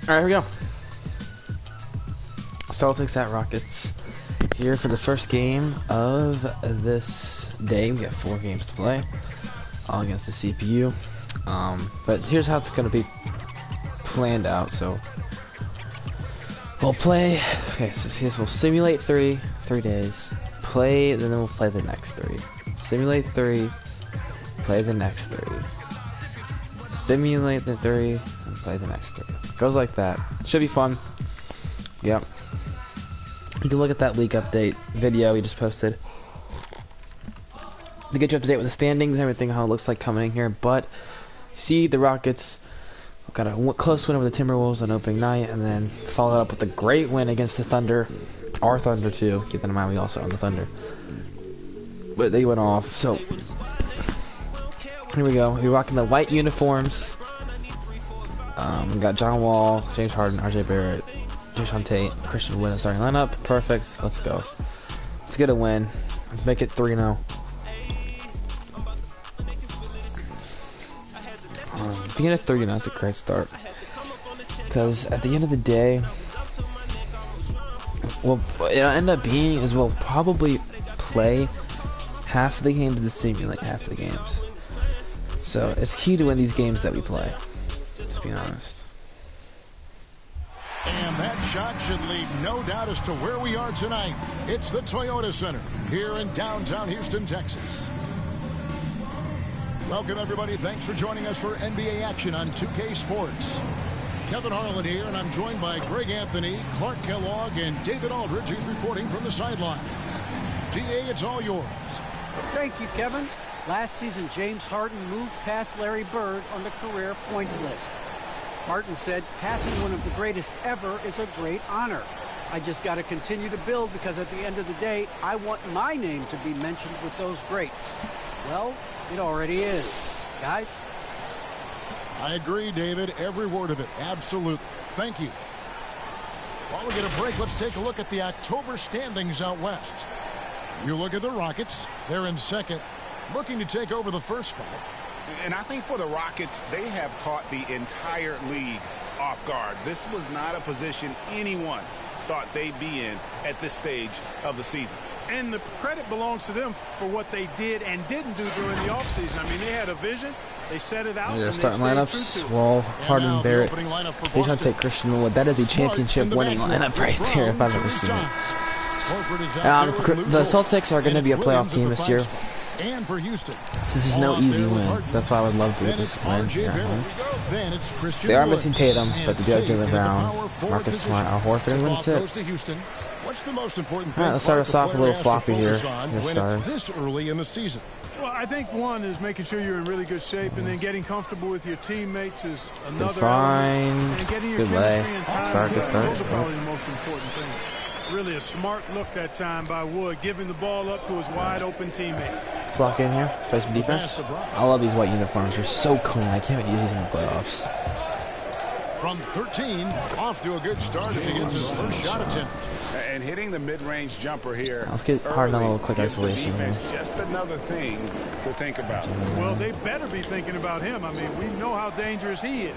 Alright, here we go. Celtics at Rockets. Here for the first game of this day. We have 4 games to play. All against the CPU. But here's how it's going to be planned out. So we'll play. Okay, so we'll simulate 3 days. Play, then we'll play the next 3. Simulate 3. Play the next 3. Simulate the 3 and play the next 3. Goes like that. Should be fun. Yep. You can look at that league update video we just posted to get you up to date with the standings and everything, how it looks like coming in here. But see, the Rockets got a close win over the Timberwolves on opening night, and then followed up with a great win against the Thunder. Our Thunder too. Keep that in mind. We also own the Thunder, but they went off. So here we go. We're rocking the white uniforms. We got John Wall, James Harden, RJ Barrett, Jason Tate, Christian Wood in the starting lineup. Perfect. Let's go. Let's get a win. Let's make it 3-0. Being at 3-0, that's a great start. Because at the end of the day, what it'll end up being is we'll probably play half of the games to simulate half of the games. So it's key to win these games that we play. Let's be honest. And that shot should leave no doubt as to where we are tonight. It's the Toyota Center here in downtown Houston, Texas. Welcome, everybody. Thanks for joining us for NBA action on 2K Sports. Kevin Harlan here, and I'm joined by Greg Anthony, Clark Kellogg, and David Aldridge, who's reporting from the sidelines. DA, it's all yours. Thank you, Kevin. Last season, James Harden moved past Larry Bird on the career points list. Harden said, passing one of the greatest ever is a great honor. I just got to continue to build because at the end of the day, I want my name to be mentioned with those greats. Well, it already is. Guys? I agree, David. Every word of it. Absolutely. Thank you. While we get a break, let's take a look at the October standings out west. You look at the Rockets. They're in second, looking to take over the first spot. And I think for the Rockets, they have caught the entire league off guard. This was not a position anyone thought they'd be in at this stage of the season. And the credit belongs to them for what they did and didn't do during the offseason. I mean, they had a vision. They set it out. Yeah, starting lineups: Wall, Harden, Barrett, Jason Tate, Christian Wood. That is a championship-winning lineup right there, if I've ever seen it. The Celtics are going to be a playoff team this year. And for Houston, this is no easy win. That's why I would love to get this win here at home. They are missing Tatum, but they do have Jaylen Brown, Marcus Smart, Al Horford, and that's it. What's the most important thing? All right, let's start us off a little floppy here. This early in the season. Well, I think one is making sure you're in really good shape, and then getting comfortable with your teammates is another. Fine. Good lay. Start. Those are probably the most important things. Really a smart look that time by Wood, giving the ball up to his wide-open teammate. Let's lock in here. Play some defense. I love these white uniforms. They're so clean. I can't use these in the playoffs. From 13, off to a good start as he gets his first shot attempt. And hitting the mid-range jumper here. Let's get Harden on a little quick isolation here. Just another thing to think about. Well, they better be thinking about him. I mean, we know how dangerous he is.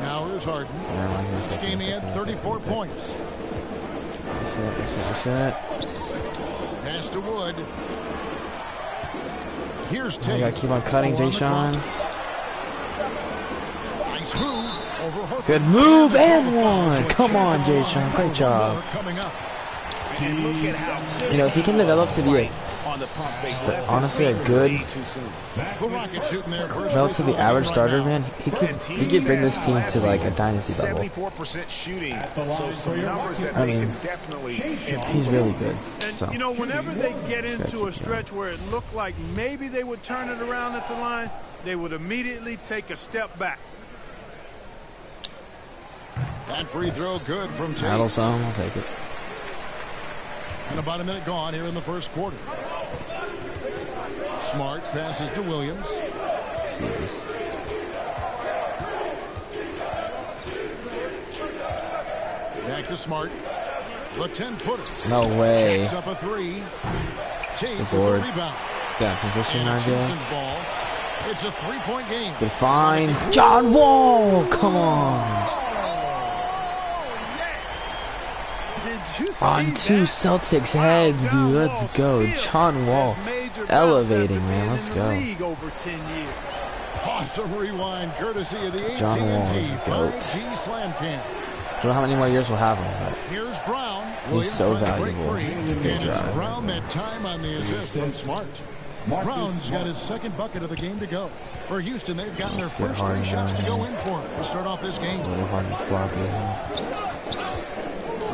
Now here's Harden. This game he had 34 points. Reset. Pass to Wood. Here's Tate. We gotta keep on cutting, Jay-Sean. Nice move over Horford. Good move and one. Come on, Jay-Sean. Great job. You know, if he can develop to be honestly a good, relatively average starter, man, he could bring this team to like a dynasty level. I mean, he's really good. So you know, whenever they get into a stretch where it looked like maybe they would turn it around at the line, they would immediately take a step back. That free throw good from Tate. I'll take it. And about a minute gone here in the first quarter. Smart passes to Williams. Jesus. Back to Smart. A 10-footer. No way. Checks up a three. Good board. He's got a transition idea. Ball. It's a 3-point game. Good find. John Wall. Come on. Did you see On two that? Celtics Wow, heads, John dude. Wall Let's go. still John Wall. has major bounce Elevating, after man. being Let's in go. the league over 10 years. Awesome rewind courtesy of the John Wall AT&T is a goat. 5G Slam Cam. Don't know how many more years we'll have him, but Here's Brown. he's Williams so trying to break valuable. free. It's a good And it's drive. Brown that time on the assist from Smart. Brown's got his second bucket of the game to go. For Houston, they've gotten their Let's get first three Harden shots to down go here. in for it to start off this game. A little hard and sloppy.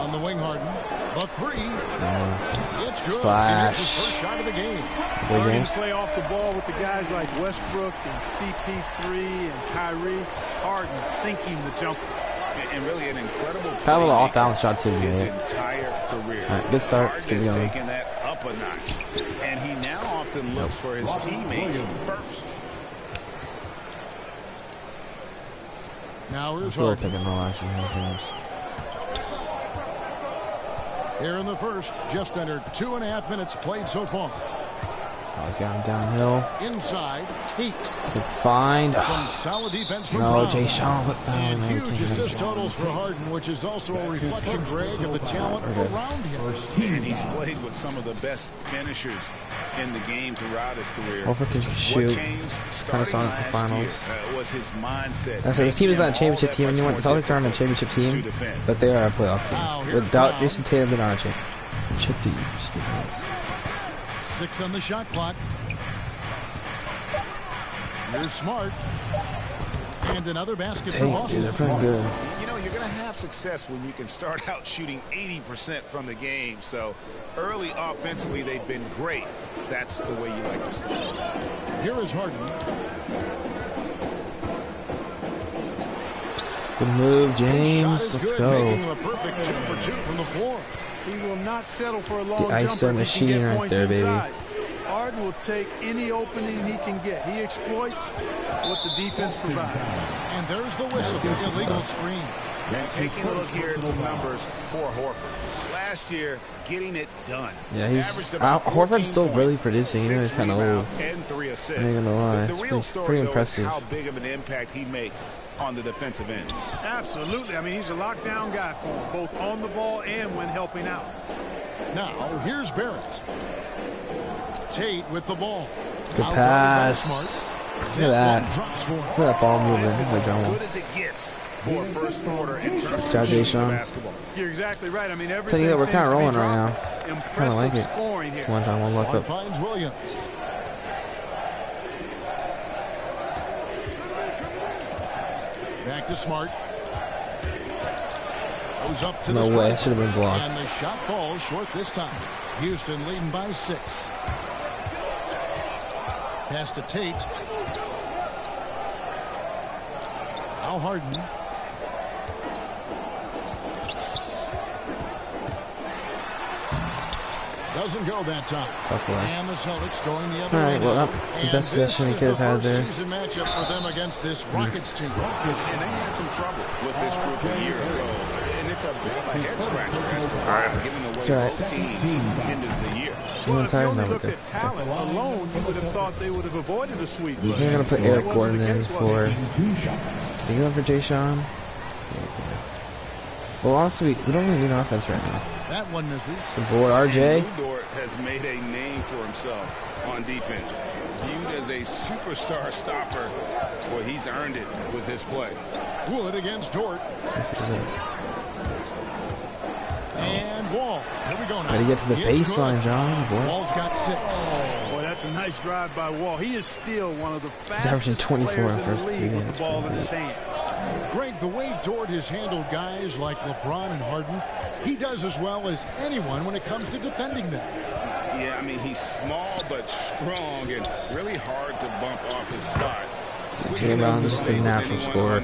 On the wing, Harden. The three. It's good. Splash. And it's his first shot of the game. Good Learning James. to play off the ball with the guys like Westbrook and CP3 and Kyrie. Harden sinking the jumper. And really an incredible Kind of a little playmaker off-balance shot too, his man. entire career. All right, good start. Let's get Harden going. has taken that up a notch, and he now often looks for his teammates first. Now here's Really Harden. picking no action here, James. Here in the first, just under 2.5 minutes played so far. Oh, he's got him downhill. Inside, Tate. Good find. Some solid defense from No, Brown. Jay Sean, what foul? And No, huge can't assist hit. totals for Harden, which is also a reflection, Greg, of the talent around him. And he's played with some of the best finishers in the game throughout his career. Horford can shoot. What changed Kind of starting saw it in the last finals. year, was his mindset. I said this team is not a championship team Making anymore. The them all Celtics aren't a championship to team, defend. but they are a playoff Wow, team. here's Without Brown. Jason Tatum, they're not a championship team. Just be honest. 6 on the shot clock. Here's Smart. And another basket for Dang, Boston. dude, they're playing good. You know, you're going to have success when you can start out shooting 80% from the game. So early offensively, they've been great. That's the way you like to start. Here is Harden. Good move, His shot James. is Let's good, go. making him a perfect 2 for 2 from the floor. He will not settle for a long The ISO jumper if he machine can get right points there, baby. inside. Harden will take any opening he can get. He exploits what the defense provides. And there's the whistle. Illegal screen. And taking a look here at some numbers for Horford. Last year, getting it done. Yeah, he's Averaged about Horford's still 14 really points, producing. You know, he's 6 kind of old. rebounds, and 3 assists. I ain't gonna lie. The It's real pretty story, though, impressive. is how big of an impact he makes on the defensive end. Absolutely. I mean, he's a lockdown guy for him, both on the ball and when helping out. Now, here's Barrett. Tate with the ball. Good Outguarded by pass. Smart. Look at that. Drops for him. Look at that ball moving. This He's is like as going. good as it gets for first quarter in terms Job, of Jay shooting Sean. the basketball. You're exactly right. I mean, Telling everything you that we're seems kind of to be rolling right now. dropping. Kind of Impressive like it. scoring here. One time, one luck Smart up. finds Williams. Back to Smart. Goes up to the No way. It stripe. should have been blocked. And the shot falls short this time. Houston leading by 6. Pass to Tate. Now Harden. Doesn't go that time. Tough luck. And the Celtics going the other All way. right, well, now. the And best this possession he is could the have had first there. season matchup for them against this Rockets team. And they had some trouble with this group a year ago. And it's a bit of a head scratcher as to why they're giving away It's all right. both teams into the year. You want If you tired? only No, looked okay. at talent alone, you would have thought they would have avoided a sweep. You're but gonna put that Eric wasn't Gordon the in case, was for. it? You going for Jay Sean? Well, honestly, we don't really need offense right now. That one misses. Good board, RJ. And Lou Dort has made a name for himself on defense. Viewed as a superstar stopper, boy, he's earned it with his play. Wood against Dort. This is it. And Wall. Here we go now. Gotta get to the He is baseline, good. John. Boy. Wall's got 6. Boy, that's a nice drive by Wall. He is still one of the averaging fastest 24 players in in first the two league with games. the ball in his hands. Greg, the way Dort has handled guys like LeBron and Harden, he does as well as anyone when it comes to defending them. Yeah, I mean, he's small but strong and really hard to bump off his spot. Jay Brown's just a natural scorer.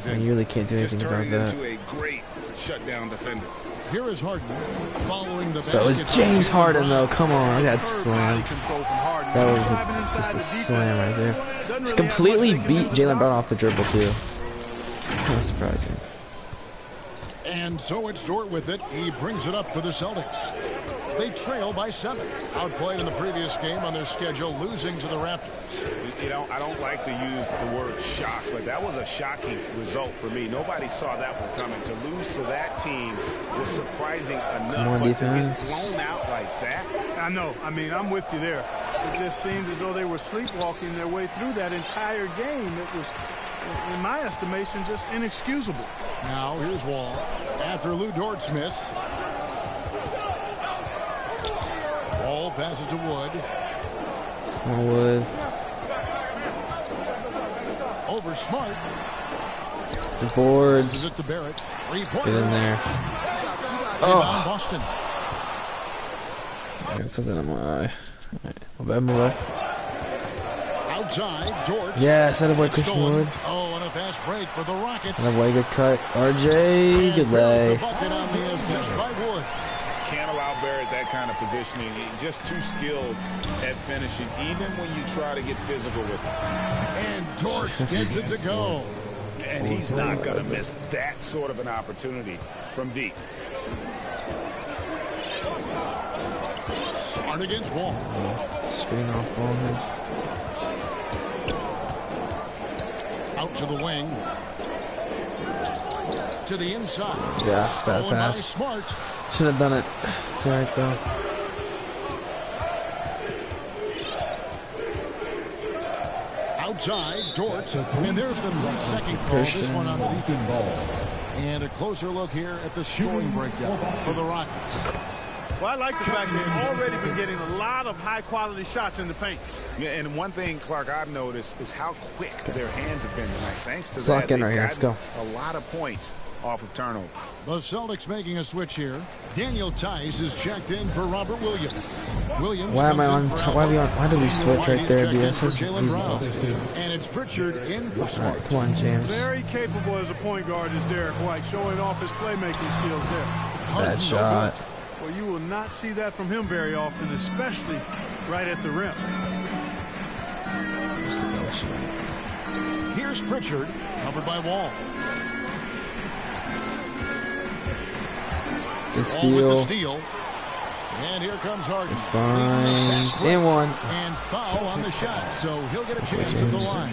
And you really can't do anything about that. Into a great shutdown defender. Here is Harden following the So is basket. James Harden, though. Come on, that slam. Control from Harden. That was Driving inside just a the slam right there. Doesn't Just really have completely much they can do beat to Jaylen stop Brown off the dribble, too. Kind of surprising. And so it's Dort with it. He brings it up for the Celtics. They trail by 7. Outplayed in the previous game on their schedule, losing to the Raptors. You know, I don't like to use the word shock, but that was a shocking result for me. Nobody saw that one coming. To lose to that team was surprising enough, but to get blown out like that. I know. I mean, I'm with you there. It just seemed as though they were sleepwalking their way through that entire game. It was, in my estimation, just inexcusable. Now here's Wall. After Lou Dort's miss. Wall passes to Wood. Come on, Wood. Over Smart. The boards. Passes it to Barrett. Get in there. Oh. Boston. I got something on my eye. Alright, my bad. Outside, Dort. Yes, that avoid Christian Wood. Oh, and a fast break for the Rockets. That way, good cut. RJ, good lay. The bucket on the assist by Wood. Can't allow Barrett that kind of positioning. He's just too skilled at finishing, even when you try to get physical with him. And Dort gets it to go. And he's not going to miss that sort of an opportunity from deep. Smart against Wall. Screen off ball here. Out to the wing. To the inside. Yeah, bad pass. Smart. Should have done it. It's alright though. Outside, Dort. And there's the 3-second call. This one on the defense ball. And a closer look here at the scoring breakdown for the Rockets. Well, I like the fact they've already been getting a lot of high-quality shots in the paint. Yeah, and one thing, Clark, I've noticed is how quick their hands have been tonight. Thanks to Lock that, in right here. Let's go. a lot of points off of turnover. The Celtics making a switch here. Daniel Tice is checked in for Robert Williams. Williams. Why am I on? Why did we switch right there, DS? And it's Pritchard in for Smart. Come on, James. Very capable as a point guard is Derek White, showing off his playmaking skills there. Bad shot. Well, you will not see that from him very often, especially right at the rim. Here's Pritchard, covered by Wall. Good steal. Steal. And here comes Harden. Fine. And one. And foul on the shot, so he'll get a chance at the line.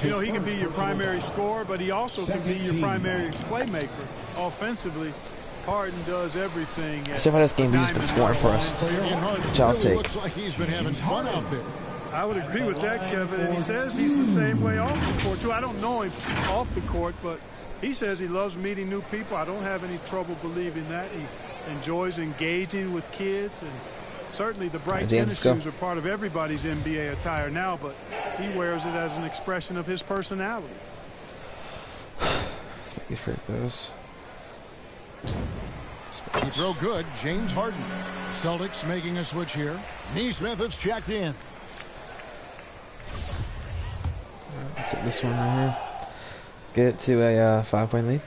You know, he can be your primary scorer, but he also can be your primary playmaker. Offensively, Harden does everything. So far, this game, he's been scoring for us. Which I'll take. Looks like he's been having fun out there. I would agree with that, Kevin. And he says he's the same way off the court, too. I don't know him off the court, but he says he loves meeting new people. I don't have any trouble believing that. He enjoys engaging with kids. And certainly the bright tennis shoes are part of everybody's NBA attire now, but he wears it as an expression of his personality. Let's make these free throws. You throw good, James Harden. Celtics making a switch here. Neesmith has checked in. Let's hit this one right here. Get it to a 5-point lead.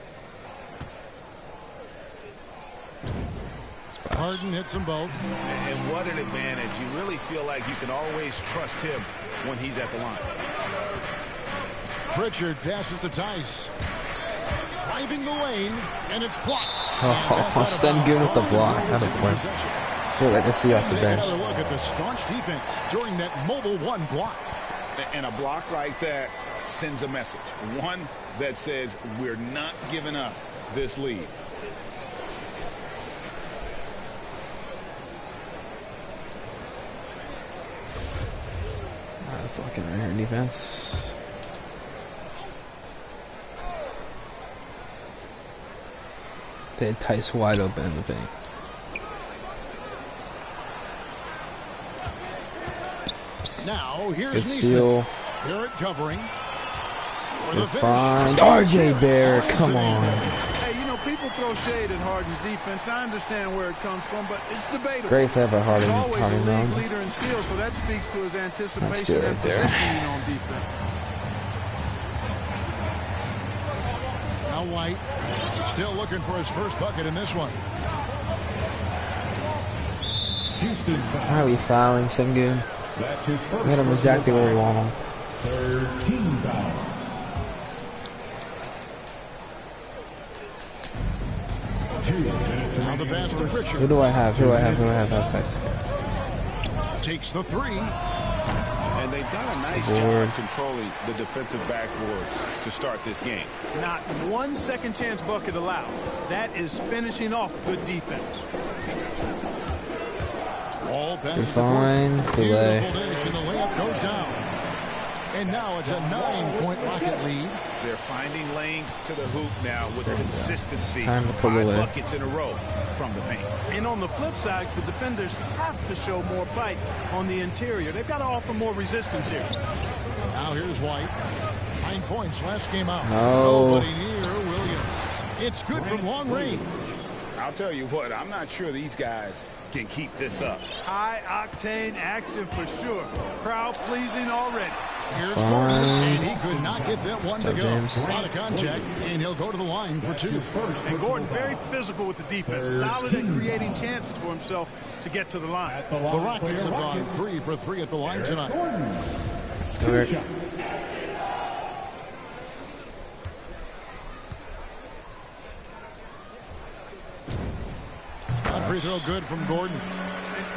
Harden hits them both. And what an advantage. You really feel like you can always trust him when he's at the line. Pritchard passes to Tice. Driving the lane, and it's blocked. Oh, Sengun with the block. How to play. So let us see off the bench. Another look at the staunch defense during that mobile one block. And a block like that sends a message. One that says we're not giving up this lead. Let's look in right here, defense. They had Tice wide open in the paint. Now here's Good steal. Barrett covering. Good find. RJ Barrett, come on. Hey, you know, people throw shade at Harden's defense, and I understand where it comes from, but it's debatable. Great play by Harden. He's always Harden a league leader in steals, so that speaks to his anticipation right and there. positioning on defense. Now White still looking for his first bucket in this one. Why are we fouling Sengun? We had him exactly where we want him. 13 foul. Now the pass to Pritchard. Who do I have? Who do I have outside? Takes the three. And they've done a nice job controlling the defensive backboard to start this game. Not one second chance bucket allowed. That is finishing off good defense. All passes fine. Beautiful dish, and the layup goes down. And now it's a 9-point Rocket lead. They're finding lanes to the hoop now with consistency. Time to pull 5 away. buckets in a row from the paint. And on the flip side, the defenders have to show more fight on the interior. They've got to offer more resistance here. Now here's White. 9 points last game out. No. Nobody near Williams. It's good from long range. I'll tell you what, I'm not sure these guys can keep this up. High-octane action for sure. Crowd pleasing already. Here's Gordon, and he could not get that one to go. James. A lot of contact, and he'll go to the line for 2. And Gordon very physical with the defense. Solid at creating chances for himself to get to the line. The Rockets have gone 3 for 3 at the line tonight. Let's go, Eric. Free throw good from Gordon.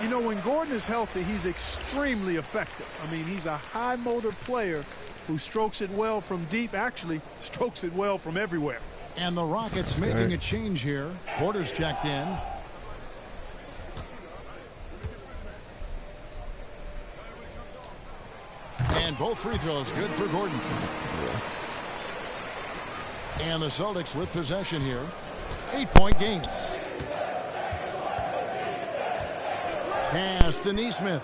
You know, when Gordon is healthy, he's extremely effective. I mean, he's a high-motor player who strokes it well from deep, actually strokes it well from everywhere. And the Rockets making a change here. Porter's checked in. And both free throws good for Gordon. And the Celtics with possession here. 8-point game. Pass to Neesmith.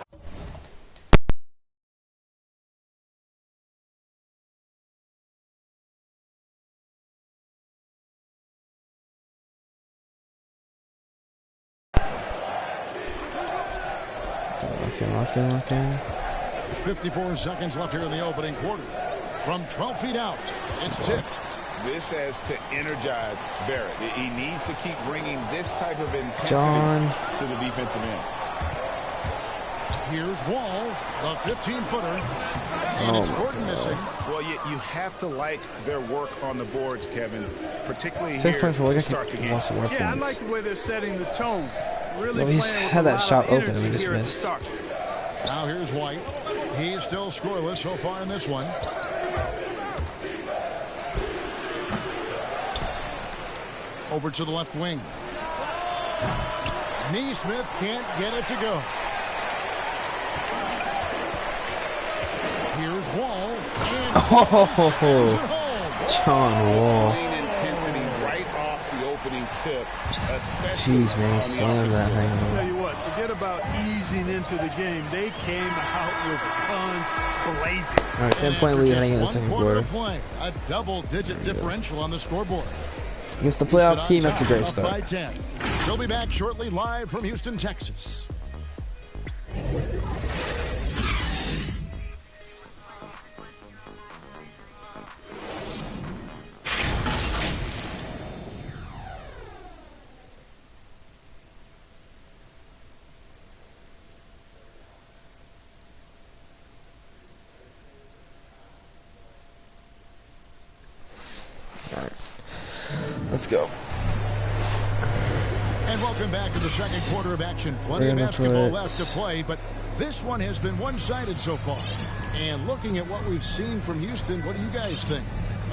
Lock in. 54 seconds left here in the opening quarter. From 12 feet out, it's tipped. This has to energize Barrett. He needs to keep bringing this type of intensity to the defensive end. Here's Wall, the 15-footer, and it's Gordon missing. Well, you have to like their work on the boards, Kevin, particularly 6 here points for to start the game. Yeah, I like the way they're setting the tone. Really Well, he's playing with had a that lot shot of open and energy we just here at the missed. start. Now here's White. He's still scoreless so far in this one. Over to the left wing. Neesmith can't get it to go. Here's Wall. And John Wall. Intensity right off the opening tip, especially Jeez, man, he slammed that thing. I'll tell you what, forget about easing into the game. They came out with guns blazing. All right, 10-point lead heading in the second quarter. Play, a double-digit differential on the scoreboard. Against the playoff team, that's a great start. By 10. We'll be back shortly live from Houston, Texas. Let's go. And welcome back to the second quarter of action. Plenty of basketball left to play, but this one has been one-sided so far. And looking at what we've seen from Houston, what do you guys think?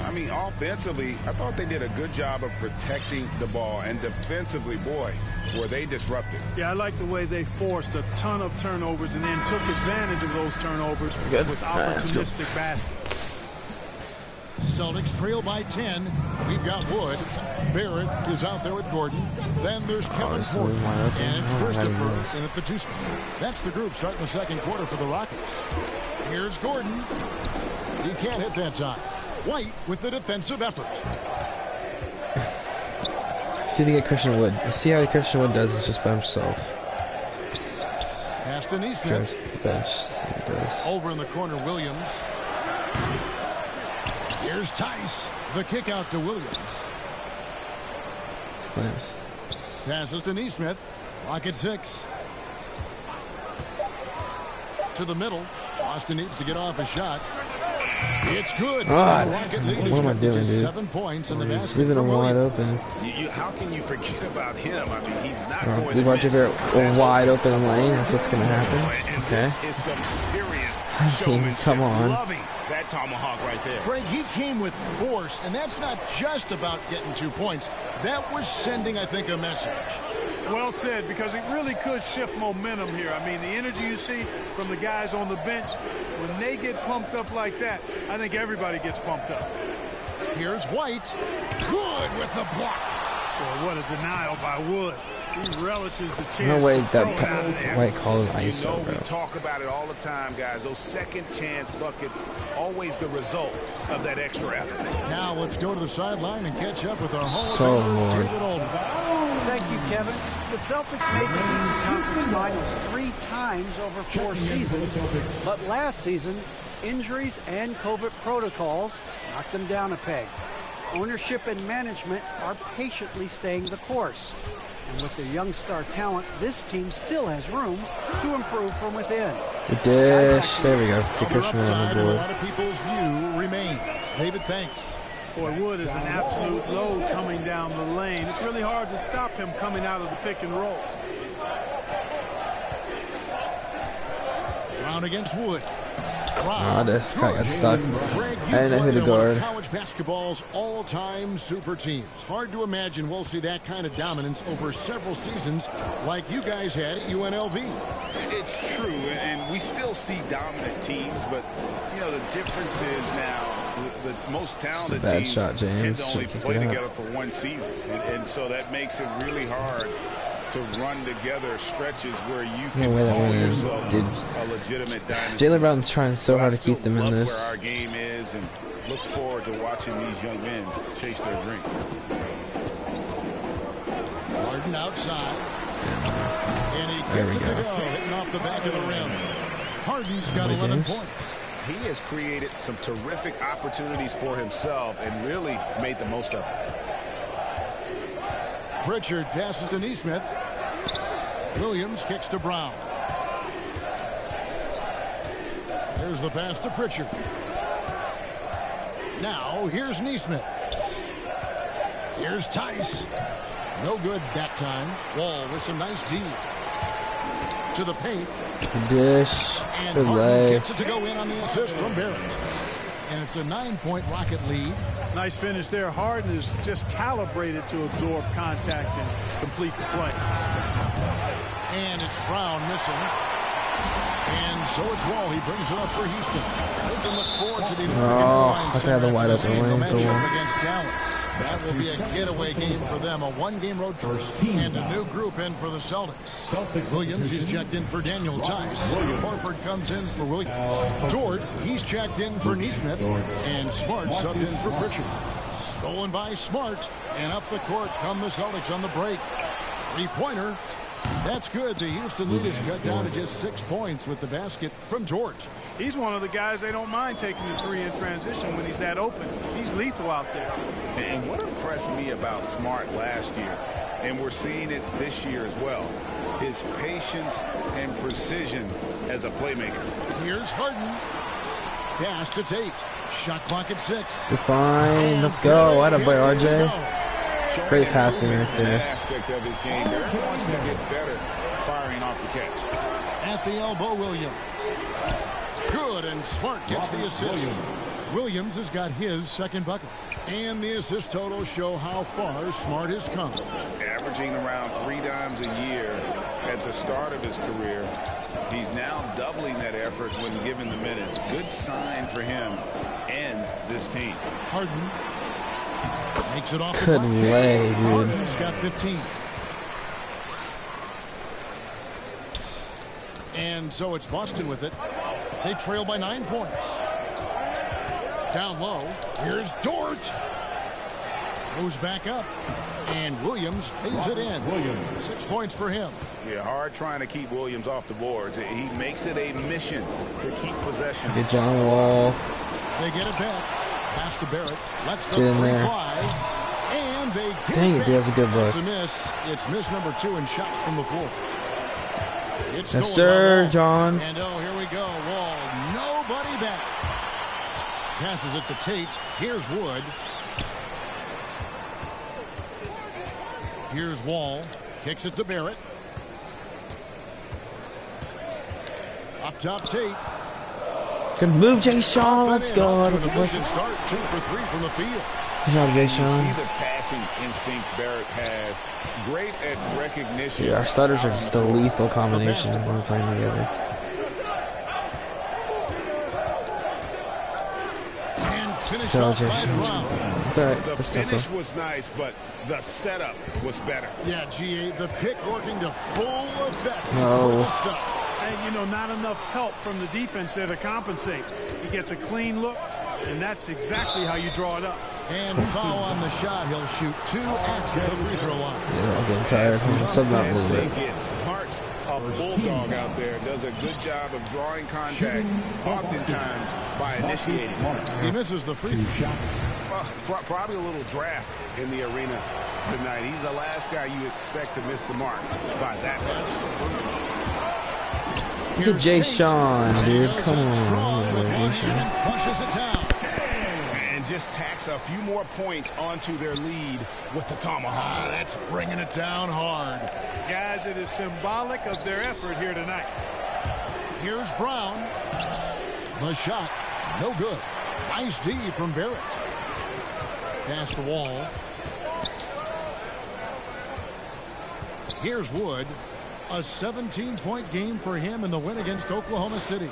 I mean, offensively, I thought they did a good job of protecting the ball. And defensively, boy, were they disruptive. Yeah, I like the way they forced a ton of turnovers and then took advantage of those turnovers with opportunistic baskets. Celtics trail by 10. We've got Wood. Barrett is out there with Gordon. Then there's Kevin Porter. And it's Christopher in at the 2 spot. That's the group starting the second quarter for the Rockets. Here's Gordon. He can't hit that time. White with the defensive effort. See if you get Christian Wood. See how Christian Wood does is just by himself. Pass to Neesmith. The bench. See what he does. Over in the corner, Williams. Here's Tice. The kick out to Williams. It's Clams. Passes to Neesmith. Rocket 6. To the middle. Austin needs to get off a shot. It's good. God, The Rocket lead what has am I got to doing, just dude? 7 points in the basket Leaving for him wide Williams. open. How can you forget about him? I mean, he's not Oh, going you to want miss. your wide open lane? That's what's gonna happen. And Okay. this is some serious I mean, showmanship. come on. Loving that tomahawk right there. Craig, he came with force, and that's not just about getting 2 points. That was sending, I think, a message. Well said, because it really could shift momentum here. I mean, the energy you see from the guys on the bench, when they get pumped up like that, I think everybody gets pumped up. Here's White. Good with the block. Boy, what a denial by Wood. He relishes the chance. No way to throw it out that of there. White called an You ISO, know, bro. we talk about it all the time, guys. Those second chance buckets, always the result of that extra effort. Now let's go to the sideline and catch up with our Hall of Oh, Famer, Lord. David Oldham. Thank you, Kevin. The Celtics made the Eastern Conference Finals 3 times over 4 seasons, but last season, injuries and COVID protocols knocked them down a peg. Ownership and management are patiently staying the course. And with their young star talent, this team still has room to improve from within. Good dish. There we go. On the Precursor on upside, the a board. lot of people's view remains. David, thanks. Boy, Wood is an absolute load coming down the lane. It's really hard to stop him coming out of the pick and roll. Brown against Wood. Ah, this guy got stuck. Greg, I didn't know who to played on one of guard. college basketball's all-time super teams. Hard to imagine we'll see that kind of dominance over several seasons like you guys had at UNLV. It's true, and we still see dominant teams, but, you know, the difference is now the most talented bad teams shot, James. tend to only Should've kicked play it out. together for one season. And so that makes it really hard to run together stretches where you No can way that call went in. yourself Dude. a legitimate dynasty. Jaylen Brown's trying so But I hard to still keep them in love this. where our game is and look forward to watching these young men chase their dream. Harden outside. And he There gets we it to go. go, hitting off the back of the rim. Harden's got Hey, 11 James. points. He has created some terrific opportunities for himself and really made the most of it. Pritchard passes to Neesmith. Williams kicks to Brown. Here's the pass to Pritchard. Now here's Neesmith. Here's Tice. No good that time. Wall with some nice D. To the paint. Good dish. And Good Harden lay. gets it to go in on the assist from Barrett. And it's a 9-point Rocket lead. Nice finish there. Harden is just calibrated to absorb contact and complete the play. And it's Brown missing. And so it's Wall. He brings it up for Houston. They can look forward to the American Oh, Airlines I Center had the wide after this open game. lane They'll for match one. up against Dallas. That will be a getaway game for them. A 1-game road trip. And a new group in for the Celtics. Williams, he's checked in for Daniel Tice. Horford comes in for Williams. Dort, he's checked in for Neesmith. And Smart subbed in for Pritchard. Stolen by Smart. And up the court come the Celtics on the break. Three-pointer. That's good. The Houston lead is cut down to just 6 points with the basket from George. He's one of the guys they don't mind taking the three in transition when he's that open. He's lethal out there. And what impressed me about Smart last year, and we're seeing it this year as well, his patience and precision as a playmaker. Here's Harden. Pass to Tate. Shot clock at 6. You're fine. Let's go. Atta boy, RJ. Showing Great passing improvement right in there. that aspect of his game. Derek wants to get better firing off the catch. At the elbow, Williams. Good, and Smart gets the assist. Williams has got his second bucket. And the assist totals show how far Smart has come. Averaging around 3 times a year at the start of his career. He's now doubling that effort when given the minutes. Good sign for him and this team. Harden makes it off the Good block. lay, dude. Harden's got 15. And so it's Boston with it. They trail by 9 points. Down low. Here's Dort. Goes back up. And Williams lays it in. 6 points for him. Yeah, hard trying to keep Williams off the boards. He makes it a mission to keep possession. Good John Wall. They get it back. Pass to Barrett. Lets the Get in three there. fly. And they get Dang it, back. that was a good look. It's a miss. It's miss number 2 in shots from the floor. It's Yes, stolen by sir, Wall. John. And oh, here we go. Wall. Nobody back. Passes it to Tate. Here's Wood. Here's Wall. Kicks it to Barrett. Up top, Tate. Good move, Jay Sean. Let's go. Start 2 for 3 from the field. Good job, Jay You Sean. see the passing instincts Barrett has. Great at recognition. Yeah, our starters are just a lethal combination when we're playing together. And finish Good job, off Jay by Sean. Brown. It's alright. The First tempo. finish was nice, but the setup was better. Yeah, GA, the pick working to full effect. No. And, you know, not enough help from the defense there to compensate. He gets a clean look, and that's exactly how you draw it up. And foul on the shot. He'll shoot 2 at the free throw line. Yeah, I'm getting tired. I'm still not moving. It's Hart, a bulldog out there, does a good job of drawing contact, oftentimes by initiating. He misses the free throw. Probably a little draft in the arena tonight. He's the last guy you expect to miss the mark by that much. Look at Jay Sean, dude. Come on. Jay Sean. Flushes it down. And just tacks a few more points onto their lead with the tomahawk. That's bringing it down hard. Guys, it is symbolic of their effort here tonight. Here's Brown. The shot, no good. Nice D from Barrett. Pass to Wall. Here's Wood. A 17-point game for him in the win against Oklahoma City.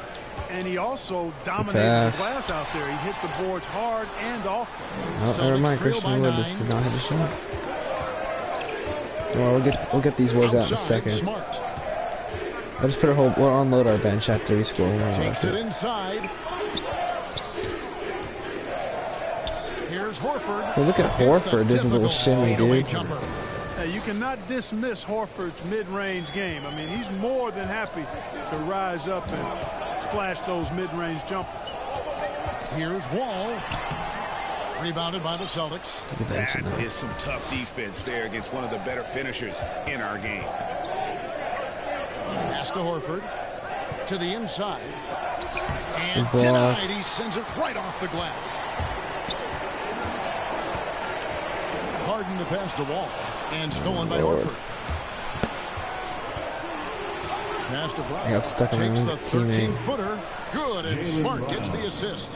And he also dominated the glass out there. He hit the boards hard and often. Oh, never mind. Christian Wood just did not hit a shot. Well, we'll get these boards out in a second. Smart. I'll just we'll unload our bench after we score. Takes it inside. Here's Horford. Well, look at Horford. There's a little shimmy, dude. You cannot dismiss Horford's mid-range game. I mean, he's more than happy to rise up and splash those mid-range jumpers. Here's Wall. Rebounded by the Celtics. That is some tough defense there against one of the better finishers in our game. Pass to Horford. To the inside. And denied. He sends it right off the glass. Harden the pass to Wall. And stolen by Horford. Pass to Brown. I got stuck in Takes my the teammate. 13-footer. Good, and Smart gets the assist.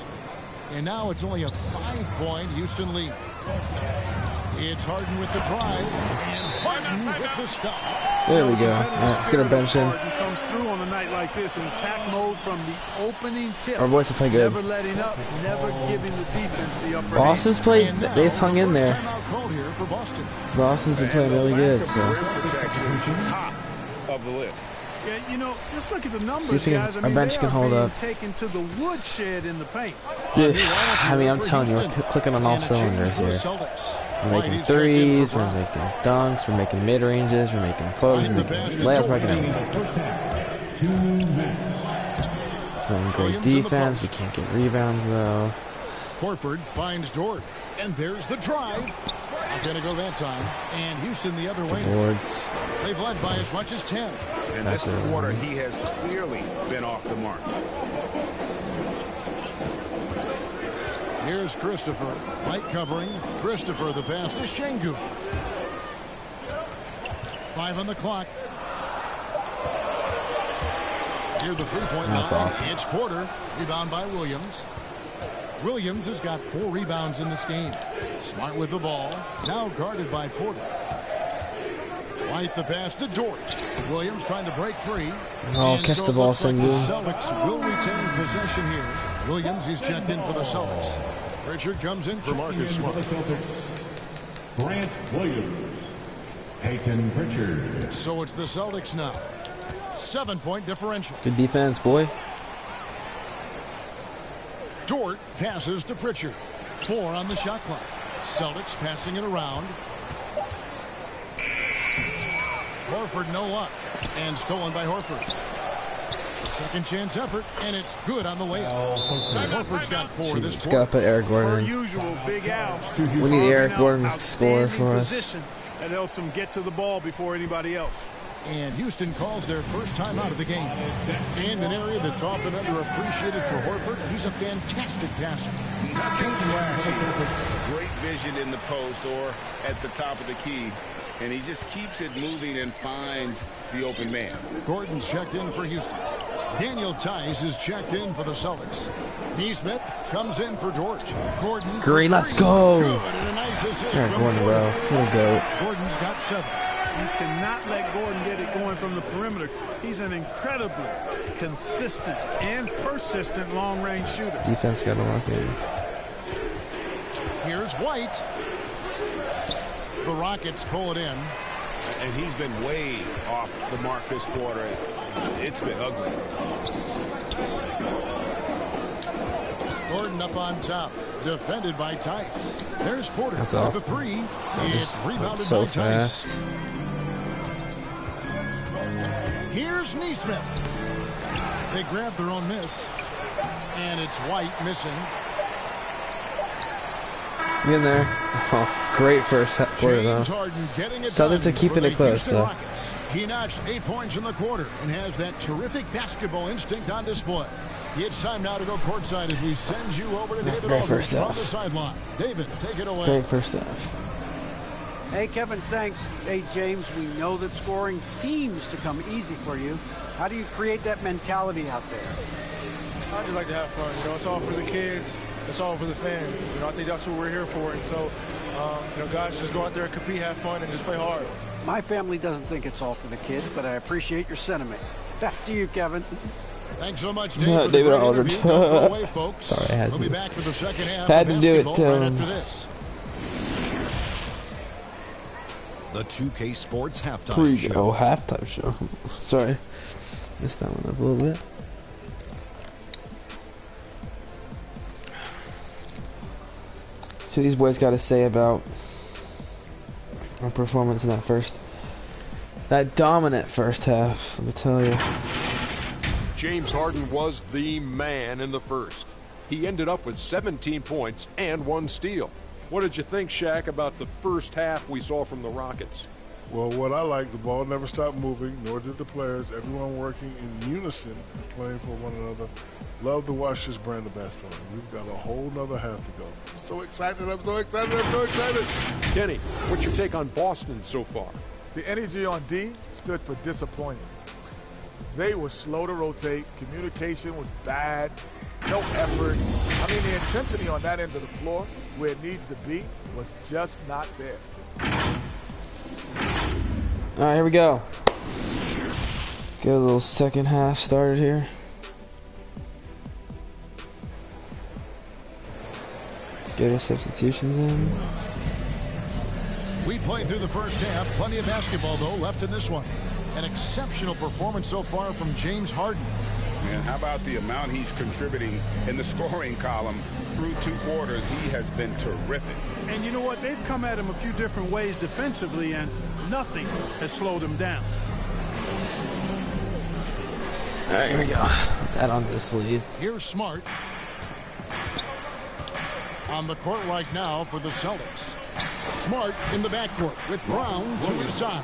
And now it's only a 5-point Houston lead. It's Harden with the drive, and Harden with the stop. There we go. All right, let's get our bench in. Harden comes through on a night like this in attack mode from the opening tip. Our boys have played good. Never letting up, never giving the defense the upper Boston's played. They've hung in there. Here for Boston. Boston's been playing really good. So Top of the list. Yeah, you know, just look at the numbers, see if guys. I our mean, bench they can are hold being up. taken to the woodshed in the paint. Dude, I mean, I'm telling you, we're clicking on all cylinders here. We're making threes, we're making dunks, we're making mid-ranges, we're making floaters, we're making layups, we're making everything. Playing great defense, we can't get rebounds though. Horford finds Dort, and there's the drive. Not going to go that time. And Houston the other way. Boards. They've led by as much as 10. In this quarter, he has clearly been off the mark. Here's Christopher. Light covering. Christopher the pass to Şengün. 5 on the clock. Near the three-point line. It's Porter. Rebound by Williams. Williams has got 4 rebounds in this game. Smart with the ball. Now guarded by Porter. White the pass to Dort. Williams trying to break free. Oh, catch the ball, Şengün. The Celtics will retain possession here. Williams, he's checked in for the Celtics. Pritchard comes in for Marcus Smart. Grant Williams. Peyton Pritchard. So it's the Celtics now. 7-point differential. Good defense, boy. Dort passes to Pritchard. 4 on the shot clock. Celtics passing it around. Horford no luck. And stolen by Horford. Second chance effort, and it's good on the layup. Horford's got 4 this quarter. Gotta put Eric Gordon. Usual Big Al. We need Eric Gordon to score for us. That helps them get to the ball before anybody else. And Houston calls their first time out of the game. And an area that's often underappreciated for Horford, he's a fantastic passer. Nothing flashy. Great vision in the post or at the top of the key. And he just keeps it moving and finds the open man. Gordon's checked in for Houston. Daniel Tice is checked in for the Celtics. Neesmith comes in for Dort. Gordon. Green, let's go. Good, and a nice assist There, from Gordon, bro. What a goat. Gordon's got 7. You cannot let Gordon get it going from the perimeter. He's an incredibly consistent and persistent long-range shooter. Defense got to lock in. Here's White. The Rockets pull it in. And he's been way off the mark this quarter. It's been ugly. Gordon up on top. Defended by Tice. There's Porter That's at off. the 3. It's rebounded So by Tice. fast. Here's Neesmith. They grab their own miss. And it's White missing. Get in there. Oh, great first quarter, though. James Harden getting it Celtics done are keeping for the it close, Houston though. Rockets. He notched 8 points in the quarter and has that terrific basketball instinct on display. It's time now to go courtside as we send you over to David Great Aldridge first on half. the sideline. David, take it away. Great first half. Hey, Kevin, thanks. Hey, James, we know that scoring seems to come easy for you. How do you create that mentality out there? I just like to have fun. You know, it's all for the kids. It's all for the fans. You know, I think that's what we're here for. And so, you know, guys, just go out there and compete, have fun, and just play hard. My family doesn't think it's all for the kids, but I appreciate your sentiment. Back to you, Kevin. Thanks so much, Dave. Yeah, for the David great Aldridge. interview. Don't go away, folks. Sorry, I had we'll to. be back for the second half Had of to do it, basketball right Tim. after this. The 2K Sports Halftime Pre-go Show. halftime show. Sorry. Missed that one up a little bit. So these boys got to say about our performance in that dominant first half, let me tell you. James Harden was the man in the first. He ended up with 17 points and 1 steal. What did you think, Shaq, about the first half we saw from the Rockets? Well, what I like, the ball never stopped moving, nor did the players. Everyone working in unison, playing for one another. Love to watch this brand of basketball. We've got a whole nother half to go. I'm so excited, I'm so excited, I'm so excited. Kenny, what's your take on Boston so far? The energy on D stood for disappointing. They were slow to rotate. Communication was bad. No effort. I mean, the intensity on that end of the floor, where it needs to be, was just not there. All right, here we go. Get a little second half started here. Let's get our substitutions in. We played through the first half. Plenty of basketball, though, left in this one. An exceptional performance so far from James Harden. And how about the amount he's contributing in the scoring column through 2 quarters? He has been terrific. And you know what? They've come at him a few different ways defensively, and nothing has slowed him down. All right, here we go. Let's add on to the sleeve. Here's Smart. On the court right now for the Celtics. Smart in the backcourt with Brown to his side.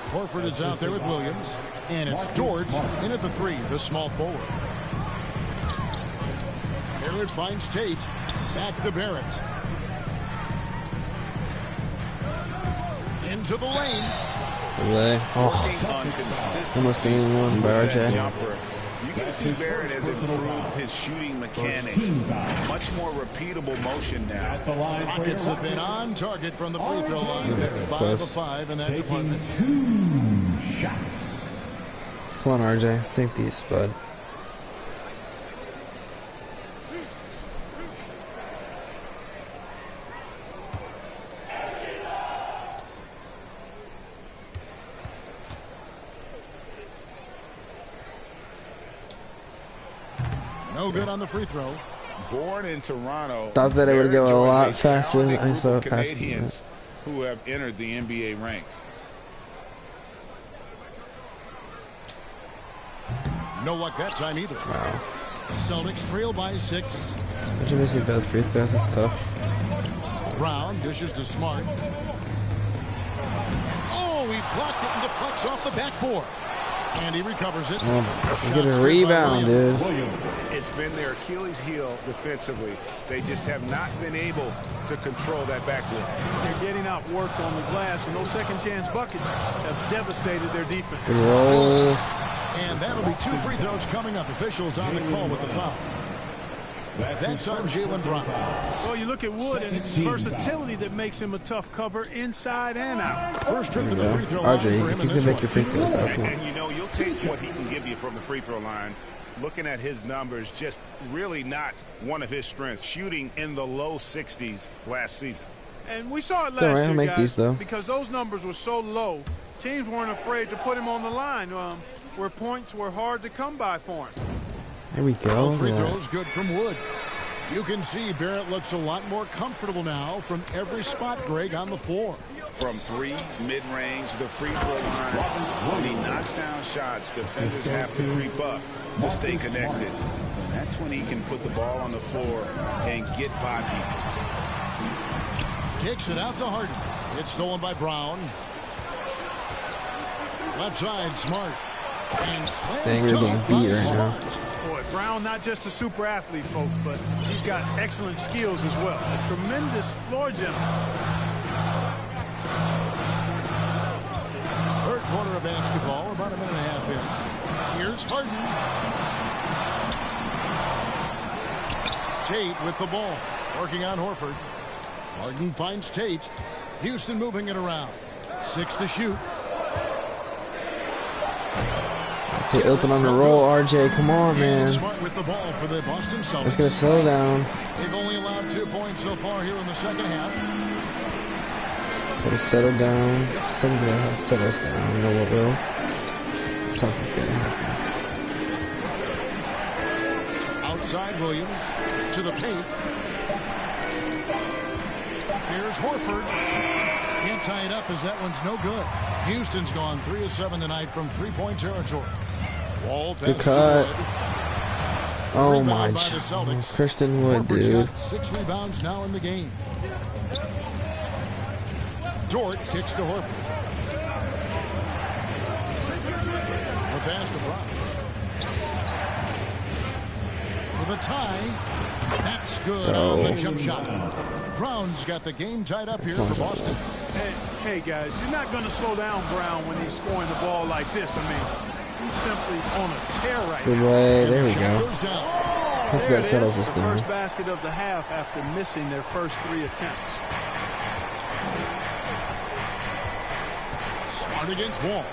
Horford is out there with Williams. And it's Dort in at the 3, the small forward. Barrett finds Tate. Back to Barrett. Into the lane. Oh, almost getting one by RJ. You can see Barrett has improved his shooting mechanics. Much more repeatable motion now. Rockets have been on target from the free throw line. They're 5 of 5 in that department. 2 shots. Come on, RJ, sink these, bud. No good on the free throw. Born in Toronto. Thought that it would go a lot faster than I saw it Canadians who have entered the NBA ranks. No luck that time either. Wow. Celtics trail by 6. Imagine missing both free throws, that's tough. Brown dishes to Smart. Oh, he blocked it and deflects off the backboard. And he recovers it. Get a rebound, dude. It's been their Achilles heel defensively. They just have not been able to control that backboard. They're getting outworked on the glass, and those second chance buckets have devastated their defense. Roll. And that'll be 2 free throws coming up. Officials on the call with the foul. That's on Jaylen Brown. Well, you look at Wood, and it's versatility that makes him a tough cover inside and out. First trip to the free throw line for him RJ, in you this can make one. your free throw. And you know, you'll take what he can give you from the free throw line. Looking at his numbers, just really not one of his strengths. Shooting in the low 60s last season. And we saw it Don't last worry, year, make guys, these, though. because those numbers were so low. Teams weren't afraid to put him on the line, where points were hard to come by for him. There we go. Free throws good from Wood. You can see Barrett looks a lot more comfortable now from every spot, Greg, on the floor. From 3, mid-range, the free throw line. When he knocks down shots, defenders have to creep up to stay connected. And that's when he can put the ball on the floor and get by people. Kicks it out to Harden. It's stolen by Brown. Left side, Smart. And Dang, we're getting beat right now. Boy, Brown not just a super athlete, folks, but he's got excellent skills as well. A tremendous floor general. Third quarter of basketball, about a minute and a half in. Here's Harden. Tate with the ball, working on Horford. Harden finds Tate. Houston moving it around. 6 to shoot. Stay open on the roll, RJ. Come on, man. Smart with the ball for the Boston Celtics. Let's get slow down. They've only allowed 2 points so far here in the second half. Gotta settle down. Something's gonna settle us down. You know what will? Something's gonna happen. Outside Williams to the paint. Here's Horford. Can't tie it up as that one's no good. Houston's gone 3 of 7 tonight from 3-point territory. Wall pass Good cut. to Wood. Oh Rebound my by the Celtics. Christian Wood, Horford's dude. got 6 rebounds now in the game. Dort kicks to Horford. The pass to Brown. For the tie. That's good on the jump shot. Brown's got the game tied up here for Boston. Hey, guys, you're not going to slow down Brown when he's scoring the ball like this. I mean, he's simply on a tear right Good now. way. There we Shot go. goes down. That's There that it settles is, us the down. first basket of the half after missing their first 3 attempts. Smart against Wall.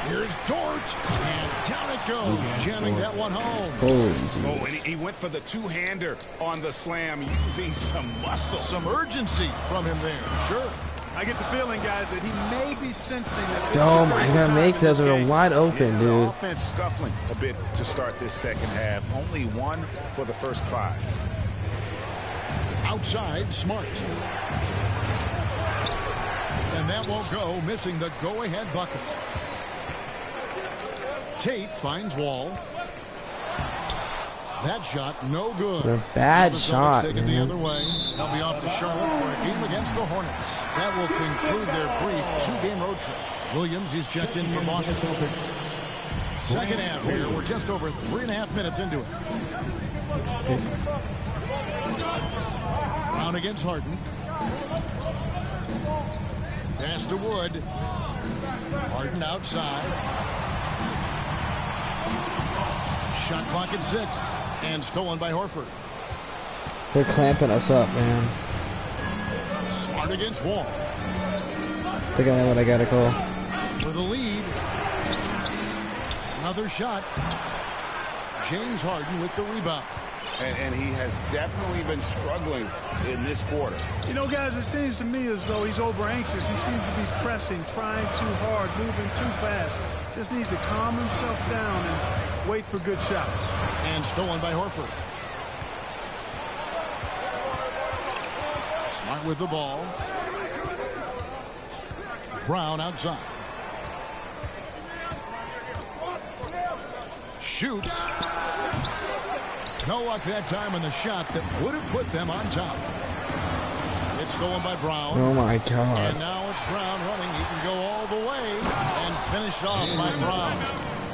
Here's Dort. And down it goes. Jamming that one home. Oh, and he went for the two-hander on the slam, using some muscle. Some urgency from him there. Sure. I get the feeling, guys, that he may be sensing that this Oh is a my critical God, time make in those this are game. wide open, The dude. offense scuffling a bit to start this second half. Only 1 for the first 5. Outside, Smart. And that won't go, missing the go-ahead bucket. Tate finds Wall. That shot, no good. A bad The Celtics shot, taking the man. other way. They'll be off to Charlotte for a game against the Hornets. That will conclude their brief 2-game road trip. Williams is checked in for Boston. Second half here. We're just over 3.5 minutes into it. Brown against Harden. Pass to Wood. Harden outside. Shot clock at 6. And stolen by Horford. They're clamping us up, man. Smart against Wall. I think I know what I gotta call. For the lead. Another shot. James Harden with the rebound. And he has definitely been struggling in this quarter. You know, guys, it seems to me as though he's over anxious. He seems to be pressing, trying too hard, moving too fast. Just needs to calm himself down and wait for good shots. And stolen by Horford. Smart with the ball. Brown outside. Shoots. No luck that time on the shot that would have put them on top. It's It's stolen by Brown. Oh my God. And now it's Brown running. He can go all the way and finish off by Brown.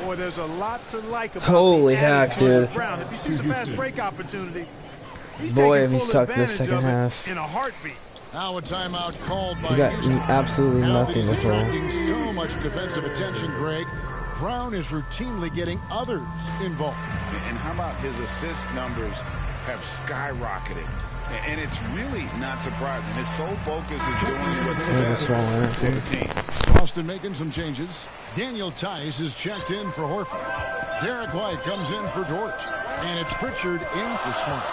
Boy, there's a lot to like about Holy heck, dude. Brown. If he sees a fast break opportunity, he's Boy, taking if he full sucked in the advantage second of it half. in a heartbeat. Now a timeout called by You got Houston. absolutely Now that nothing he's to throw. attracting so much defensive attention, Greg, Brown is routinely getting others involved. And how about his assist numbers have skyrocketed? And it's really not surprising. His sole focus is doing what's best for the team. Boston making some changes. Daniel Tice is checked in for Horford. Derek White comes in for Dort. And it's Pritchard in for Smart.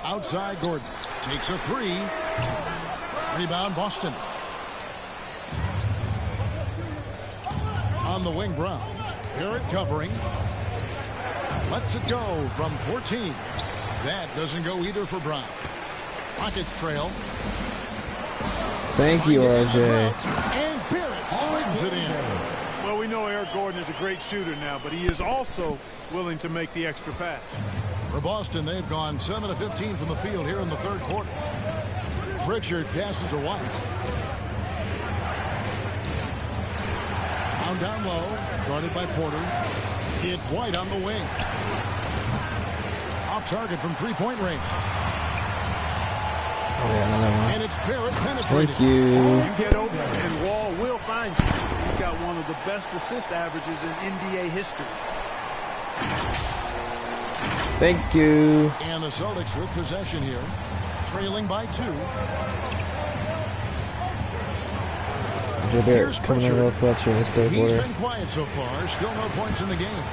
Outside Gordon. Takes a three. Rebound Boston. On the wing Brown. Barrett covering. Lets it go from 14. That doesn't go either for Brown. Rockets trail. Thank you, RJ. And Barrett slams it in. Well, we know Eric Gordon is a great shooter now, but he is also willing to make the extra pass. For Boston, they've gone 7 of 15 from the field here in the third quarter. Pritchard passes to White. Down low, guarded by Porter. It's White on the wing. Off target from three-point range. Oh, yeah, another one. And it's Barrett penetrating. Thank you. You get open, and Wall will find you. He's got one of the best assist averages in NBA history. Thank you. And the Celtics with possession here, trailing by 2. RJ Barrett coming in real clutch here in this third He's quarter. been quiet so far. Still no points in the game.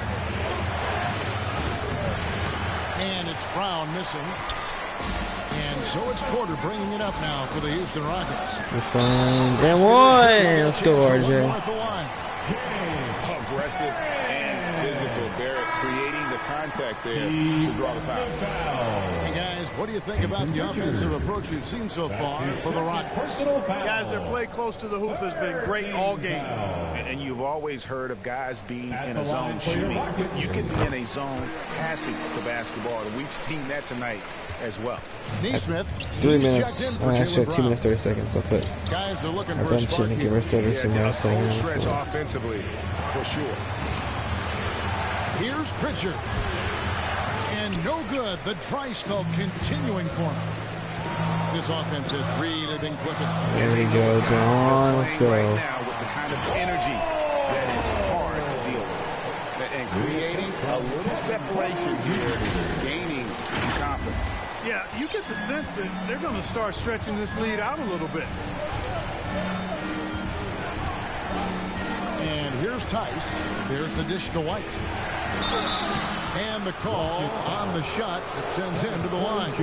And it's Brown missing. And so it's Porter bringing it up now for the Houston Rockets. We're fine. And one. Let's go, RJ. Aggressive and physical. Barrett creating the contact there to draw the foul. Hey guys, what do you think about the offensive approach we've seen so far for the Rockets? Guys, their play close to the hoop has been great all game. And you've always heard of guys being in a zone shooting. You can be in a zone passing the basketball, and we've seen that tonight as well. Neesmith, 3 minutes. Actually, 2 minutes, 30 seconds. I'll put guys are looking our for a bench spark in and give here. us every single last Full stretch second. offensively, for sure. Here's Pritchard. And no good. The dry spell continuing for him. This offense has really been clipping. There we go, John. Let's go. Right now with the kind of energy that is hard to deal with. And creating a little separation here, gaining some confidence. Yeah, you get the sense that they're going to start stretching this lead out a little bit. And here's Tice. There's the dish to White. And the call on the shot that sends him to the line.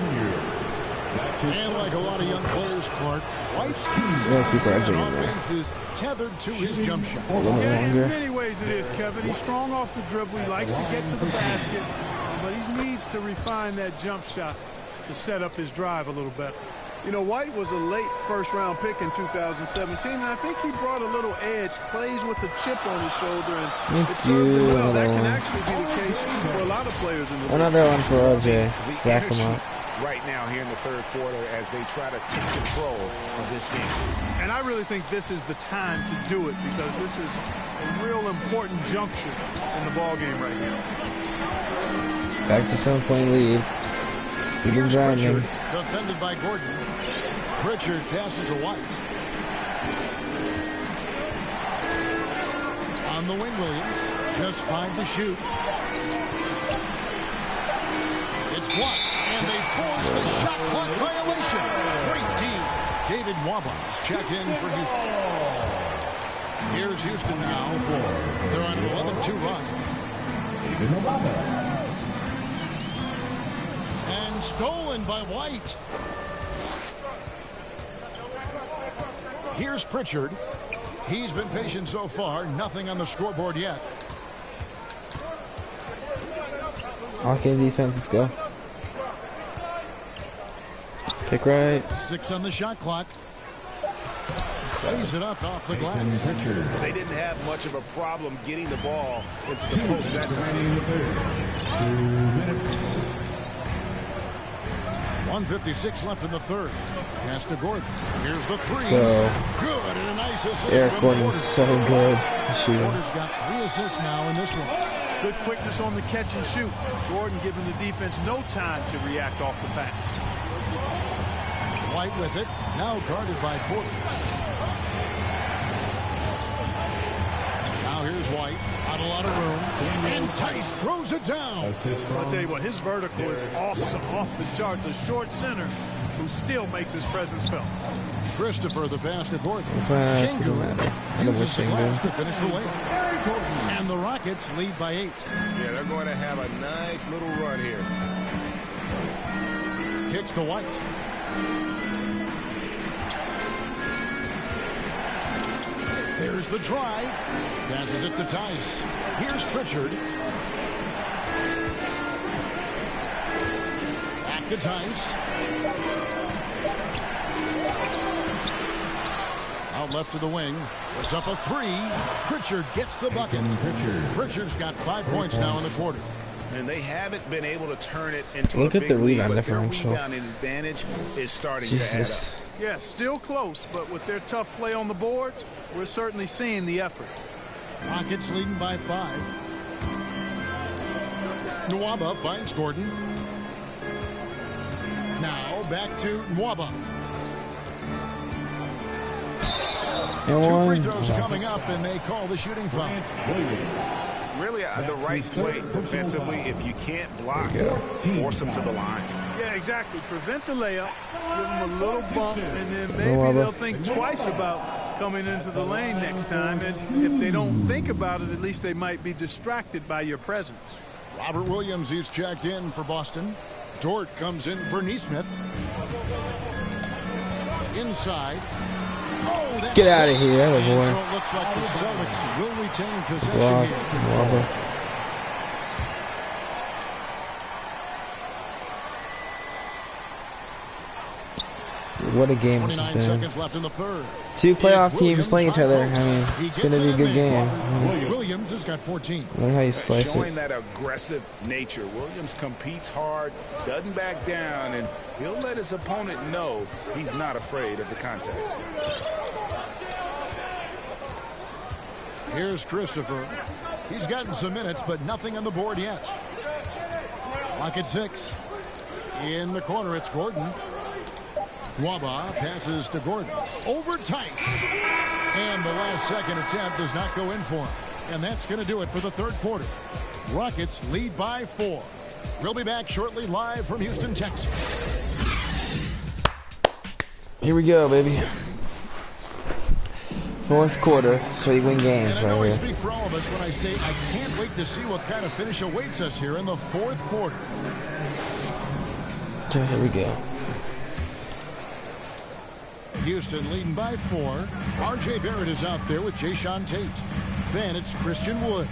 And like a lot of young players, Clark, White's offense is tethered to his jump shot. Yeah, in many ways it is, Kevin. He's strong off the dribble. He likes to get to the basket, but he needs to refine that jump shot to set up his drive a little better. You know, White was a late first-round pick in 2017, and I think he brought a little edge, plays with a chip on his shoulder, and it served him well. That can actually be the case for a lot of players in the league. Another one for RJ. Stack him up. Right now here in the third quarter as they try to take control of this game. And I really think this is the time to do it because this is a real important juncture in the ballgame right now. Back to 7-point lead. We've been grinding. Defended by Gordon. Pritchard passes to White. On the wing, Williams. Just 5 to shoot. It's blocked, and they force the shot clock violation. Great team. David Wabas check in for Houston. Here's Houston now. They're on an 11-2 run. And stolen by White. Here's Pritchard. He's been patient so far. Nothing on the scoreboard yet. Okay, defense, let's go. Kick right. 6 on the shot clock. Lays it up off the glass. They didn't have much of a problem getting the ball into the post that time. 1:56 left in the third. Pass to Gordon. Here's the three. Let's go. Good, and a nice assist. Eric from Gordon's so good. Shooting. Gordon's got 3 assists now in this one. Good quickness on the catch and shoot. Gordon giving the defense no time to react off the pass. White with it. Now guarded by Porter. Now here's White. Not a lot of room. And Tice throws it down. I'll tell you what, his vertical is awesome. Off the charts. A short center who still makes his presence felt. Christopher, the pass to Gordon. Class doesn't matter. Uses the glass to finish the layup. And the Rockets lead by 8. Yeah, they're going to have a nice little run here. Kicks to White. There's the drive. Passes it to Tice. Here's Pritchard. Back to Tice. Out left to the wing. Puts up a 3. Pritchard gets the bucket. Pritchard's got 5 points now in the quarter. And they haven't been able to turn it into Look a at big the lead, rebound but differential. their rebounding advantage is starting to add Jesus. up. Yeah, still close, but with their tough play on the boards, we're certainly seeing the effort. Rockets leading by 5. Nwaba finds Gordon. Now back to Nwaba. And 2 one. free throws coming up, and they call the shooting foul. Really, the right play defensively. If you can't block, force them to the line. Yeah, exactly. Prevent the layup, give them a little bump, and then maybe they'll think twice about coming into the lane next time. And if they don't think about it, at least they might be distracted by your presence. Robert Williams, he's checked in for Boston. Dort comes in for Neesmith. Inside. Oh, that's Get out of here, and boy. so it looks like the Celtics will retain possession Block. here. Wobble. What a game this 29 has been. seconds left in the third. 2 playoff It's teams Williams playing each other. I front mean, court. He it's going gets to be it a good in game. there. Williams has got 14. Look how you slice Showing it. that aggressive nature. Williams competes hard, doesn't back down, and he'll let his opponent know he's not afraid of the contact. Here's Christopher. He's gotten some minutes, but nothing on the board yet. Clock at 6. In the corner, it's Gordon. Nwaba passes to Gordon. Over Tice. And the last second attempt does not go in for him. And that's going to do it for the third quarter. Rockets lead by 4. We'll be back shortly live from Houston, Texas. Here we go, baby. Fourth quarter, 3-win games And I know I right speak for all of us when I say I can't wait to see what kind of finish awaits us here in the fourth quarter. here. Here we go. Houston leading by 4. R.J. Barrett is out there with Jayshawn Tate. Then it's Christian Wood.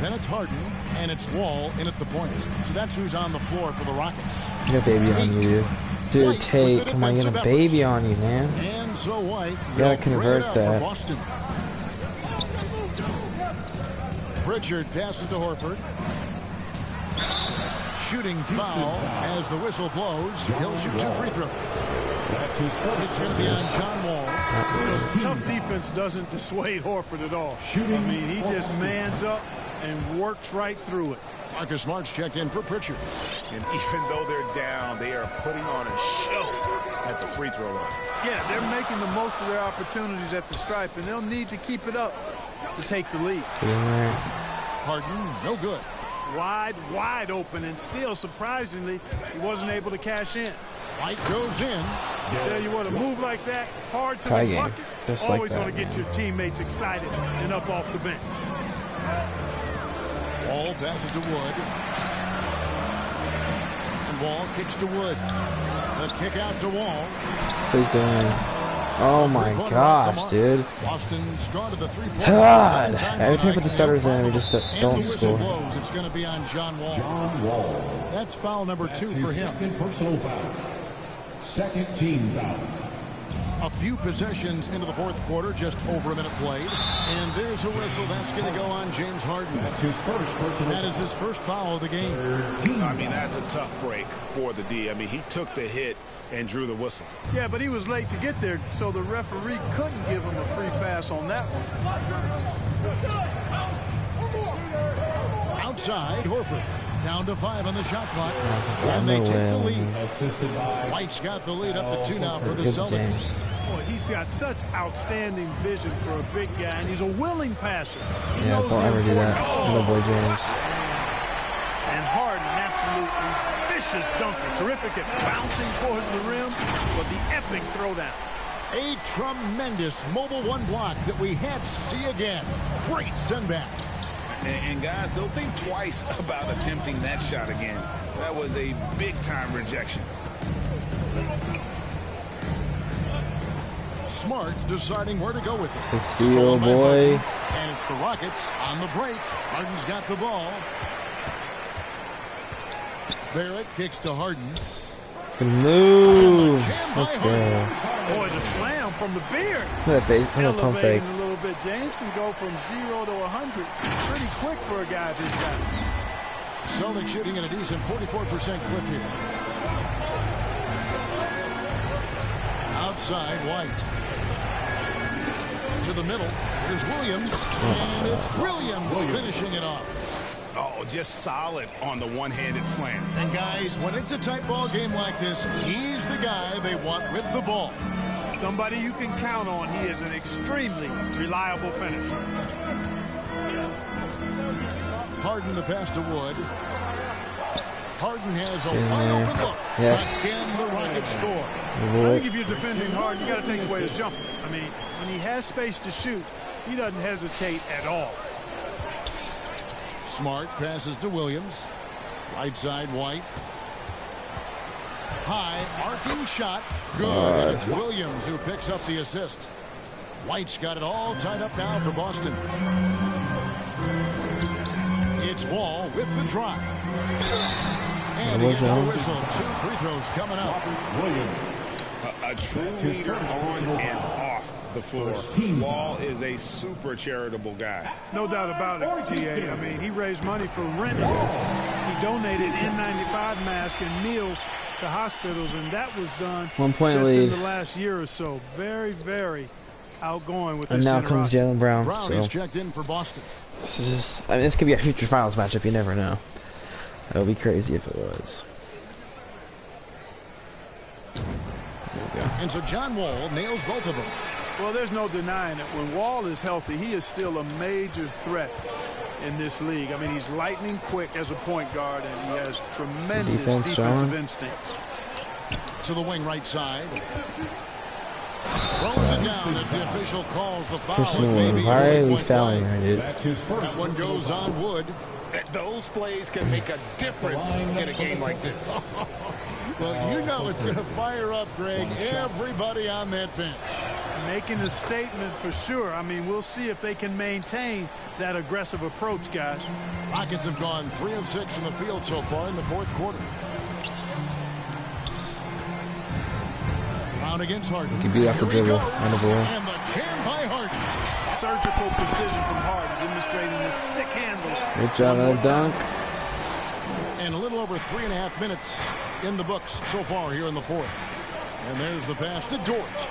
Then it's Harden. And it's Wall in at the point. So that's who's on the floor for the Rockets. You got a baby on you, dude. White Tate, with the come on, you got a defensive baby on you, man. And so White You gotta will convert bring it up that. for Boston. Pritchard passes to Horford. Shooting foul as the whistle blows. He'll shoot 2 free throws. It's going to be on John Wall. Tough defense doesn't dissuade Horford at all. I mean, he just mans up and works right through it. Marcus Smart's checked in for Pritchard. And even though they're down, they are putting on a show at the free throw line. Yeah, they're making the most of their opportunities at the stripe, and they'll need to keep it up to take the lead. Harden, no good. Wide open, and still, surprisingly, he wasn't able to cash in. White goes in. Tell you what, a move like that, hard to Tie the game. bucket, Just like always that, going to get your teammates excited and up off the bench. Wall passes to Wood. And Wall kicks to Wood. The kick out to Wall. Please go in. Oh my gosh, dude. Boston's gone to the three-point God. line. Every time we put the starters in, we just don't score. Blows. It's going to be on John Wall. That's foul number 2 for him. Second personal foul. Second team foul. A few possessions into the fourth quarter, just over a minute played. And there's a whistle. That's going to go on James Harden. That is his first foul of the game. I mean, that's a tough break for the D. I mean, he took the hit and drew the whistle. Yeah, but he was late to get there, so the referee couldn't give him a free pass on that one. Outside, Horford. Down to 5 on the shot clock. And they take the lead. White's got the lead up to 2 now for the Celtics. Boy, he's got such outstanding vision for a big guy, and he's a willing passer. He Yeah, knows don't ever do that. No boy James. And Harden, absolutely vicious dunker. Terrific at bouncing towards the rim with the epic throwdown. A tremendous mobile one block that we had to see again. Great send back. And guys, they'll think twice about attempting that shot again. That was a big-time rejection. Smart deciding where to go with it. The steal, boy. And it's the Rockets on the break. Harden's got the ball. Barrett kicks to Harden. Good move. Let's go. Boy, the slam from the beard. Look at that pump fake. Elevating a little bit. James can go from 0 to 100 pretty quick for a guy this size. Celtics shooting at a decent 44% clip here. Outside, White. To the middle. Here's Williams. And it's Williams finishing it off. Oh, just solid on the one-handed slam. And guys, when it's a tight ball game like this, he's the guy they want with the ball. Somebody you can count on. He is an extremely reliable finisher. Harden the pass to Wood. Harden has a wide open look. Yes. Can the Rockets score? I think if you're defending Harden, you got to take away his jumper. I mean, when he has space to shoot, he doesn't hesitate at all. Smart passes to Williams. Right side, White. High, arcing shot. Good. And it's Williams who picks up the assist. White's got it all tied up now for Boston. It's Wall with the drive. And he gets the whistle. 2 free throws coming up. A true leader on and off the floor. Wall is a super charitable guy. No doubt about it, T.A. I mean, he raised money for rent assistance. He donated N95 masks and meals to hospitals, and that was done 1 point just lead in the last year or so. Very, very outgoing with this And now generosity. comes Jaylen Brown. Brown So is checked in for Boston. this is just, I mean, this could be a future finals matchup. You never know. That would be crazy if it was. There we go. And so John Wall nails both of them. Well, there's no denying it. When Wall is healthy, he is still a major threat in this league. I mean, he's lightning quick as a point guard, and he has tremendous defensive instincts. To the wing right side. Throws it down as the official calls the foul. Why are we fouling right, dude? That one goes on Wood. Those plays can make a difference in a game like this. Well, you know it's going to fire up, Greg, everybody on that bench. Making a statement for sure. I mean, we'll see if they can maintain that aggressive approach, guys. Rockets have gone 3 of 6 from the field so far in the fourth quarter. Brown against Harden. He beat off the dribble on the ball. And the jam by Harden. Surgical precision from Harden, demonstrating his sick handles. Good job on the dunk. And a little over 3.5 minutes in the books so far here in the fourth. And there's the pass to Dort.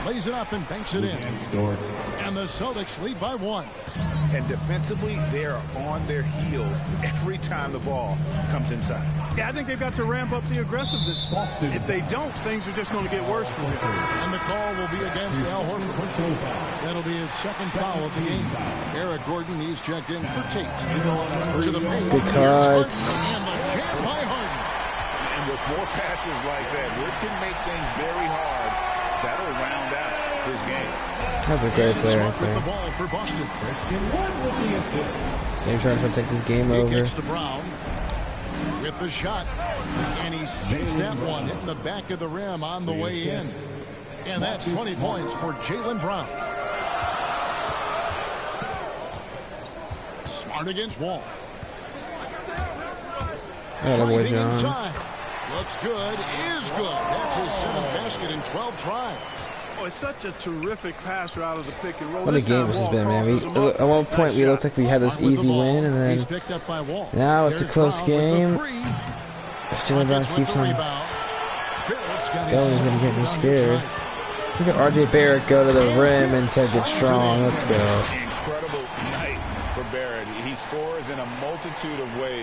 Lays it up and banks it in. And the Celtics lead by 1. And defensively, they are on their heels every time the ball comes inside. Yeah, I think they've got to ramp up the aggressiveness. If they don't, things are just going to get worse for them. And the call will be against Al Horford. That'll be his second foul of the game. Eric Gordon, he's checked in for Tate. To the paint. Good cuts. And the jam by Harden. And with more passes like that, Wood can make things very hard. That'll round out his game. That's a great player right With the there. ball for Boston. James Harden's going to take this game He over. kicks to Brown with the shot. And he sinks that one, hitting the back of the rim on the way in. And that's 20 points for Jaylen Brown. Smart against Wall. Attaboy, John. Inside. Looks good, is good. That's his 7th basket in 12 tries. Oh, it's such a terrific passer out of the pick and roll. What a game this has been, man. At one point, we looked like we had this easy win, and then now it's a close game. Jalen Brown keeps on going. He's going to get me scared. Look at RJ Barrett go to the rim and take it strong. Let's go. Incredible night for Barrett. He scores in a multitude of ways.